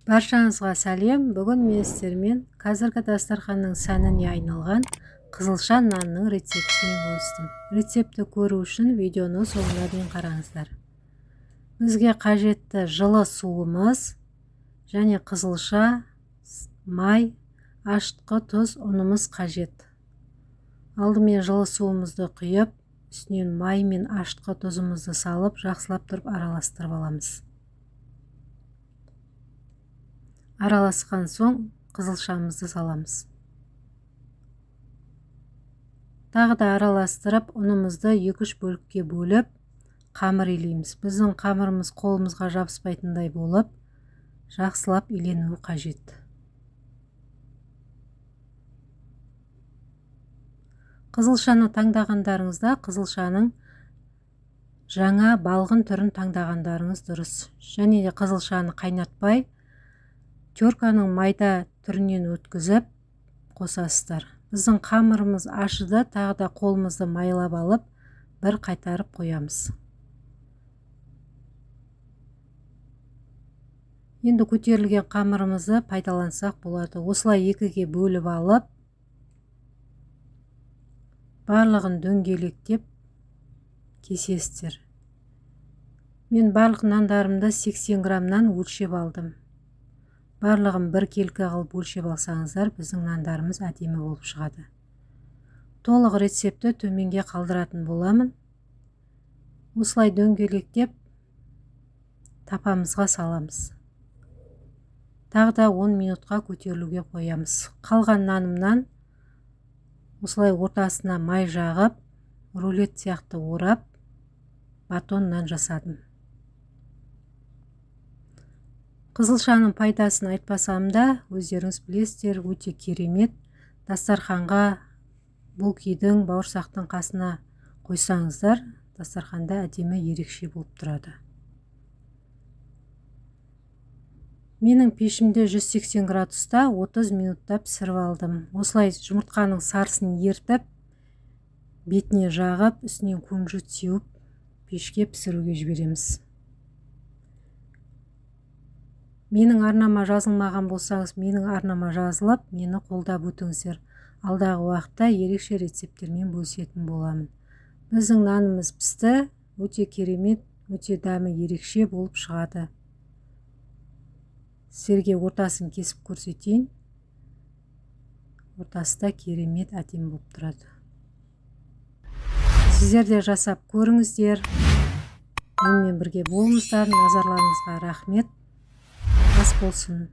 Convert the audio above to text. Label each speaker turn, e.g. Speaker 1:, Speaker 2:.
Speaker 1: Баршаңызға сәлем. Бүгін мен сіздермен қазіргі дастарханның сәніне айналған қызылша нанның рецептімен бөлістім. Рецепті көру үшін видеоны соңына дейін қараңыздар. Бізге қажетті жылы суымыз және қызылша, май, ашытқы, тұз, ұнымыз қажет. Алдымен жылы суымызды құйып, үстінен май мен ашытқы тұзымызды салып, жақсылап тұрып араластырып аламыз. Араласқан соң қызылшамызды саламыз. Тағы да араластырып, ұнымызды 2-3 бөлікке бөліп, қамыр илейміз. Біздің қамырымыз қолымызға жабыспайтындай болып, жақсылап иленуі қажет. Қызылшаны таңдағандарыңызда қызылшаның жаңа балғын түрін таңдағандарыңыз дұрыс. Және де қызылшаны қайнатпай, терканың майда түрінен өткізіп қосасыздар. Біздің қамырымыз ашыды, тағы да қолымызды майлап алып, бір қайтарып қоямыз. Енді көтерілген қамырымызды пайдалансақ болады. Осылай екіге бөліп алып, барлығын дөңгелектеп кесесіздер. Мен барлық нандарымды 80 граммнан өлшеп алдым. Барлығын бір келкі қылып өлшеп алсаңыздар, біздің нандарымыз әдемі болып шығады. Толық рецепті төменге қалдыратын боламын. Осылай дөңгелектеп тапамызға саламыз. Тағы да 10 минутқа көтерілуге қоямыз. Қалған нанымнан осылай ортасына май жағып, рулет сияқты орап, батон нан жасадым. Қызылшаның пайдасын айтпасам да, өздеріңіз білесіздер, өте керемет. Дастарханға бұл күйдің бауырсақтың қасына қойсаңыздар, дастарханда әдемі ерекше болып тұрады. Менің пешімде 180 градуста 30 минутта пісіріп алдым. Осылай жұмыртқаның сарысын ертіп, бетіне жағып, үстінен күнжіт сеуіп, пешке пісіруге жібереміз. Менің арнама жазылмаған болсаңыз, менің арнама жазылып, мені қолдап өтіңіздер. Алдағы уақытта ерекше рецепттермен бөлісетін боламын. Біздің нанымыз пісті, өте керемет, өте дәмі ерекше болып шығады. Сіздерге ортасын кесіп көрсетейін. Ортасы да керемет, әдемі болып тұрады. Сіздер де жасап көріңіздер. Менімен бірге болыңыздар. Назарларыңызға рахмет. Ас болсын.